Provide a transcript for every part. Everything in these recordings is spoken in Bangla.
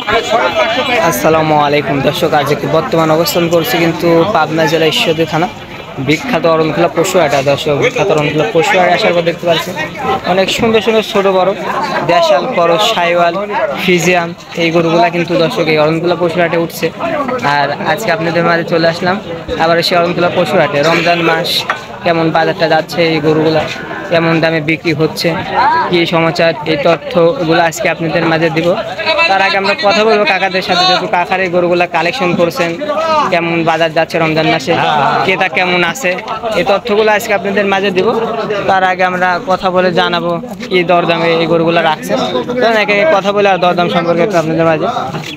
আসসালামু আলাইকুম দর্শক, আজকে বর্তমান অবস্থান করছি কিন্তু পাবনা জেলা ঈশ্বরদী থানা বিখ্যাত অরণখোলা পশু হাটা। দর্শক, বিখ্যাত অরণখোলা পশু হাটে আসার পর দেখতে পাচ্ছি অনেক সুন্দর সুন্দর ছোটো বড় দেশাল, করস, সাইওয়াল, ফ্রিজিয়ান এই গরুগুলা কিন্তু দর্শক এই অরণখোলা পশু হাটে উঠছে। আর আজকে আপনাদের মাঝে চলে আসলাম আবার সেই অরণখোলা পশু হাটে। রমজান মাস কেমন বাজারটা যাচ্ছে, এই গরুগুলা কেমন দামে বিক্রি হচ্ছে, কি সমাচার, এই তথ্যগুলো আজকে আপনাদের মাঝে দিব। তার আগে আমরা কথা বলবো কাকাদের সাথে, যেহেতু কাকার এই গরুগুলা কালেকশন করছেন, কেমন বাজার যাচ্ছে রমজান মাসে, ক্রেতা কেমন আছে, এই তথ্যগুলো আজকে আপনাদের মাঝে দিব। তার আগে আমরা কথা বলে জানাবো কি দরদামে এই গরুগুলো রাখছেন। একে একে কথা বলে আর দরদাম সম্পর্কে একটু আপনাদের মাঝে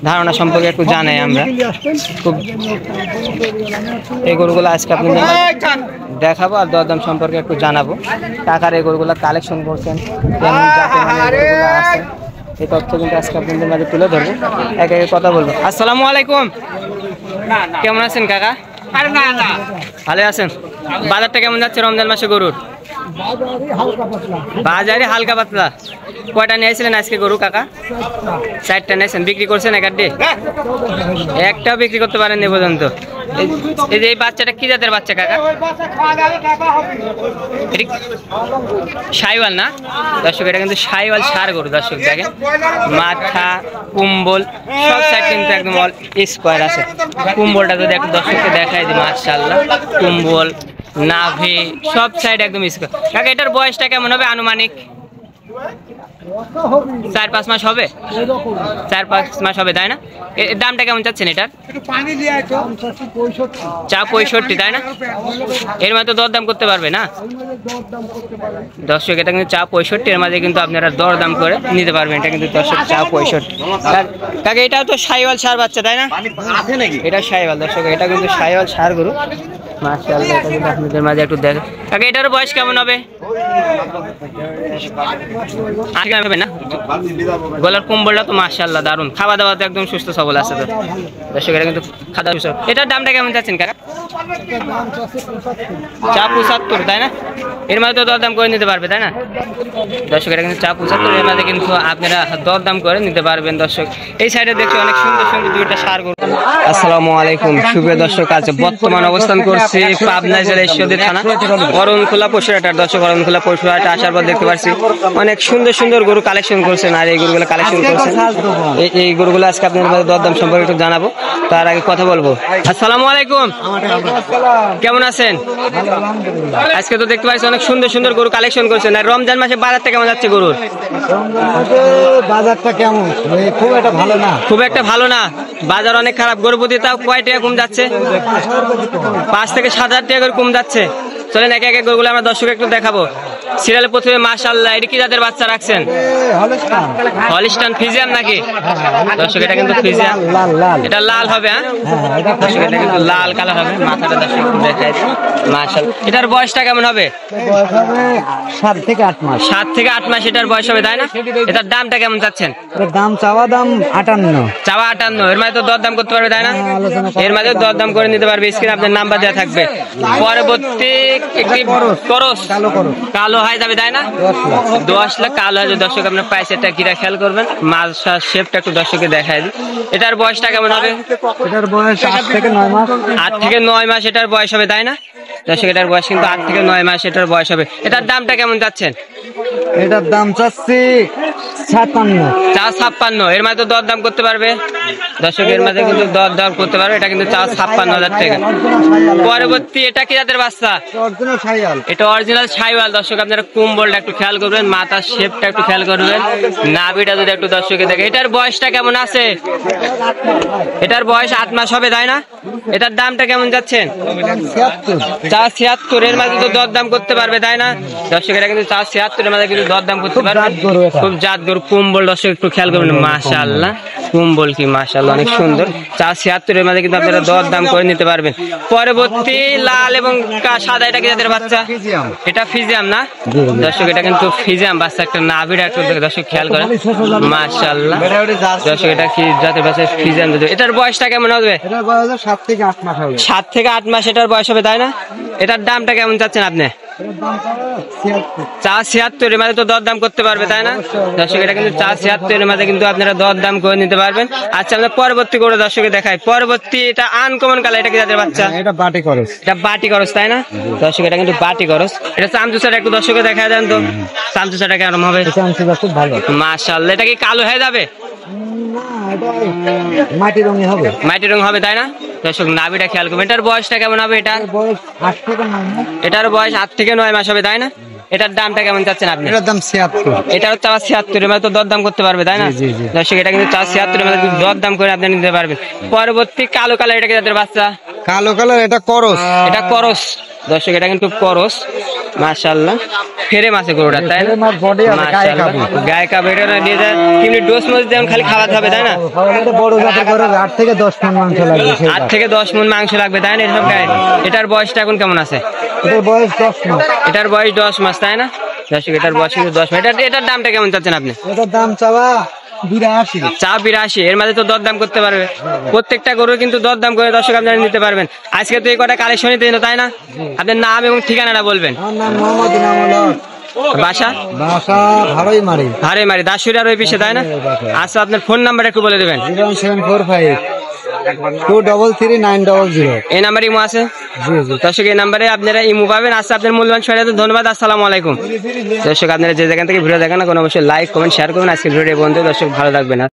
ধারণা সম্পর্কে একটু জানাই আমরা। খুব এই গরুগুলো আজকে আপনাদের দেখাবো আর দরদাম সম্পর্কে একটু জানাবো। কাকার এই গরুগুলো কালেকশন করছেন, কেমন জাতের মানে গরুগুলো আছে, এই তথ্য কিন্তু আজকে আপনাদের মাঝে তুলে ধরবো, একে একে কথা বলবো। আসসালামু আলাইকুম, কেমন আছেন কাকা? ভালো আছেন? বাজারটা কেমন যাচ্ছে রমজান মাসে গরুর? বাজারে হালকা পাতলা। কয়টা নিয়েছিলেন আজকে গরু কাকা? 4টা নিয়েছেন। বিক্রি করছেন একাড্ডি? একটাও বিক্রি করতে পারেননি পর্যন্ত। এই যে এই বাচ্চাটা কি জাতের বাচ্চা কাকা? সাইওয়াল না দর্শক? এটা কিন্তু সাইওয়াল ষাঁড় গরু দর্শক। দেখেন মাথা, কুম্বল সব সাইড কিন্তু একদম অল স্কোয়ার আছে। কুম্বলটা যদি একটু দর্শককে দেখাই দিই, মাশাআল্লাহ, কুম্বল, নাভি সব সাইড একদম স্কোয়ার। কাকা এটার বয়সটা কেমন হবে আনুমানিক? 4-5 মাস হবে। 4-5 মাস হবে, তাই না? এর দামটা কেমন চাচ্ছেন এটার? চা 65, তাই না? এর মধ্যে দরদাম করতে পারবে না দর্শক? এটা কিন্তু চা 65, এর মাঝে কিন্তু আপনারা দরদাম করে নিতে পারবেন। এটা কিন্তু দর্শক চা 65। কাকে এটাও তো সাইওয়াল ষাঁড় বাচ্চা, তাই না? এটা সাইওয়াল দর্শক, এটা কিন্তু সাইওয়াল ষাঁড় গরু মাশাআল্লাহ। এটা কিন্তু আপনাদের মাঝে একটু দেখেন। কাকে এটার বয়স কেমন হবে? না গলার কুম্বলটা তো মাশাআল্লাহ দারুন, খাওয়া দাওয়া তো একদম সুস্থ সবল আছে তো দর্শক। এটা কিন্তু খাওয়া সুস্থ। এটার দামটা কেমন চাচ্ছেন কাকা? চা 75, তাই না? এর মাঝে তো দরদাম করে নিতে পারবে, তাই না দর্শক? এটা কিন্তু চা 75, এর মাঝে কিন্তু আপনারা দরদাম করে নিতে পারবেন দর্শক। এই সাইডে দেখছি অনেক সুন্দর সুন্দর দুইটা ষাঁড় গরু। আসসালামু আলাইকুম সুপ্রিয় দর্শক, আছে বর্তমান অবস্থান করছি পাবনা জেলা ঈশ্বরদী থানা অরণখোলা পশু হাট। দর্শক, অরণখোলা পশু হাটে আসার পর দেখতে পাচ্ছি অনেক সুন্দর সুন্দর গরু কালেকশন করছেন। আর এই গরুগুলো কালেকশন করছেন, এই গরুগুলো আজকে আপনাদের দরদাম সম্পর্কে একটু জানাবো। তার আগে কথা বলবো। আসসালামু আলাইকুম, কেমন আছেন? আজকে তো দেখতে পাচ্ছি অনেক সুন্দর সুন্দর গরু কালেকশন করছেন। আর রমজান মাসে বাজারটা কেমন যাচ্ছে গরুর? বাজারটা কেমন? খুব একটা ভালো না। খুব একটা ভালো না, বাজার অনেক খারাপ। গরু প্রতি তাও কয় টাকা কম যাচ্ছে? 5 থেকে 7 হাজার টাকা করে কম যাচ্ছে। চলেন একে একে গরুগুলো আমরা দর্শক একটু দেখাবো। সিরিয়ালে প্রথমে মাশাআল্লাহ, এটা কি জাতের বাচ্চা রাখছেন? হলিস্টান ফ্রিজিয়ান নাকি দর্শক? এটা কিন্তু ফ্রিজিয়ান, এটা লাল হবে। হ্যাঁ দর্শক, এটা কিন্তু লাল কালার হবে। মাথাটা দর্শক দেখাই মাশাআল্লাহ। এটার বয়সটা কেমন হবে? 7 থেকে 8 মাস। 7 থেকে 8 মাস এটার বয়স হবে, তাই না? এটার দামটা কেমন চাচ্ছেন? দাম চাওয়া দাম 58। চাওয়া 58, এর মাঝে তো দরদাম করতে পারবে, তাই না? এর মাঝে দরদাম করে নিতে পারবে। স্ক্রিনে আপনার নাম্বার দেওয়া থাকবে। পরবর্তী একটি করস কালো হয়ে যাবে, তাই না? 10 লাখ কালো হয়ে যাবে দর্শক। আপনার পাইসেরটা কিরা খেয়াল করবেন। মাঝা শেপটা একটু দর্শকে দেখায় দিই। এটার বয়সটা কেমন হবে? এটার বয়স 8 থেকে 9 মাস। 8 থেকে 9 মাস এটার বয়স হবে, তাই না দর্শক? এটার বয়স কিন্তু 8 থেকে 9 মাস এটার বয়স হবে। এটার দামটা কেমন চাচ্ছেন? এটার দাম চাচ্ছি 56। চা 56, এর মাঝে তো দরদাম করতে পারবে দর্শক। এর মাঝে কিন্তু দরদাম করতে পারবে। এটা কিন্তু চা 56,000 টাকা। পরবর্তী এটা কি জাতের বাচ্চা? এটা অরিজিনাল সাইওয়াল দর্শক। আপনারা কুম্বলটা একটু খেয়াল করবেন, মাথার শেপটা একটু খেয়াল করবেন, নাভিটা যদি একটু দর্শকে দেখে। এটার বয়সটা কেমন আছে? এটার বয়স 8 মাস হবে, তাই না? এটার দামটা কেমন যাচ্ছেন? চা 76, এর মাঝে তো দরদাম করতে পারবে, তাই না দর্শক? এটা কিন্তু চা 76, এর মাঝে কিন্তু দরদাম করতে পারবে। খুব জাত গরু। কুম্বল দর্শক একটু খেয়াল করবেন, মাশাআল্লাহ কুম্বল কি মাশাআল্লাহ অনেক সুন্দর। 476 এর মাঝে কিন্তু আপনারা দরদাম করে নিতে পারবেন। পরবর্তী লাল এবং সাদা, এটা কি জাতের বাচ্চা? এটা ফ্রিজিয়াম না দর্শক? এটা কিন্তু ফ্রিজিয়াম বাচ্চা। একটা নাভিটা একটু দর্শক খেয়াল করেন, মাশাআল্লাহ দর্শক। এটা কি জাতের বাচ্চা? ফ্রিজিয়াম। এটার বয়সটা কেমন হবে? এটার বয়স 7 থেকে 8 মাস হবে। 7 থেকে 8 মাস এটার বয়স হবে, তাই না? এটার দামটা কেমন চাচ্ছেন আপনি? চা 76 এর মাঝে তো দর দাম করতে পারবে তাই না দর্শক? এটা কিন্তু চা 76 এর মাঝে কিন্তু আপনারা দর দাম করে নিতে পারবেন। আচ্ছা আমরা পরবর্তী করে দর্শকে দেখাই। পরবর্তী এটা আনকমন কালার, এটা কি জাতের বাচ্চা? এটা বাটি করস। এটা বাটি করস তাই না দর্শক? এটা কিন্তু বাটি করস। এটা চামচুসাটা একটু দর্শকে দেখা দেন তো, চামচুসাটা কেমন হবে? চামচুটা খুব ভালো। মাশাআল্লাহ। এটা কি কালো হয়ে যাবে? মাটি রঙে হবে। মাটি রং হবে তাই না দর্শক? নাভিটা খেয়াল করবেন। এটার বয়সটা কেমন হবে? এটার বয়স 8 থেকে 9 মাস। এটার বয়স 8 থেকে 9 মাস হবে তাই না? এটার দামটা কেমন চাচ্ছেন আপনি? এটার দাম 76। এটা হচ্ছে 76 এর মধ্যে তো দরদাম করতে পারবে তাই না জি, জি, জি। দর্শক? এটা কিন্তু 76 এর মধ্যে দরদাম করে আপনি নিতে পারবেন। পরবর্তী কালো কালার, এটা কি যাদের বাচ্চা? কালো কালার, এটা করস। এটা করস দর্শক। এটা কিন্তু করস। মাশাআল্লাহ। ফেরেম আছে গরুটা তাই না? ফেরেম আর body আছে, গায়ে মাশাআল্লাহ। কাবু। গায়ে কাবু। এটা দিয়ে যায় কিন্তু ডোজ মোজ যেমন খালি খাওয়াতে হবে তাই না? এটা বড় জাতের করে 8 থেকে 10 টন মাংস লাগবে। 8 থেকে 10 মণ মাংস লাগবে তাই না এসব গায়ে? এটার বয়সটা এখন কেমন আছে? এটার বয়স 10 মাস। এটার বয়স 10 মাস তাই না দর্শক? এটার বয়স কিন্তু 10 মাস। এটার দামটা কেমন চাচ্ছেন আপনি? এটার দাম চাওয়া 82। চা 82 এর মাঝে তো দরদাম করতে পারবে। প্রত্যেকটা গরু কিন্তু দরদাম করে দর্শক আপনারা নিতে পারবেন। আজকে তো এই কটা কালেকশনই দিন তাই না? আপনার নাম এবং ঠিকানাটা বলবেন। আমার নাম মোহাম্মদ ইনামুল হক। বাসা? বাসা ভালোই মারি। হারে মারি দাসুরিয়ার ওই পিছে তাই না? আচ্ছা আপনার ফোন নাম্বার একটু বলে দেবেন। 07452 233 900। এই নাম্বার ইমো আছে জি জি। দর্শক? এই নাম্বারে আপনারা ইমো পাবেন। আচ্ছা আপনার মূল্যবান সময় দেওয়ার জন্য ধন্যবাদ। আসসালামু আলাইকুম দর্শক। আপনারা যে যেখান থেকে ভিডিও দেখেন না কোনো অবশ্যই লাইক কমেন্ট শেয়ার করবেন। আজকে ভিডিও বন্ধু দর্শক ভালো থাকবেন।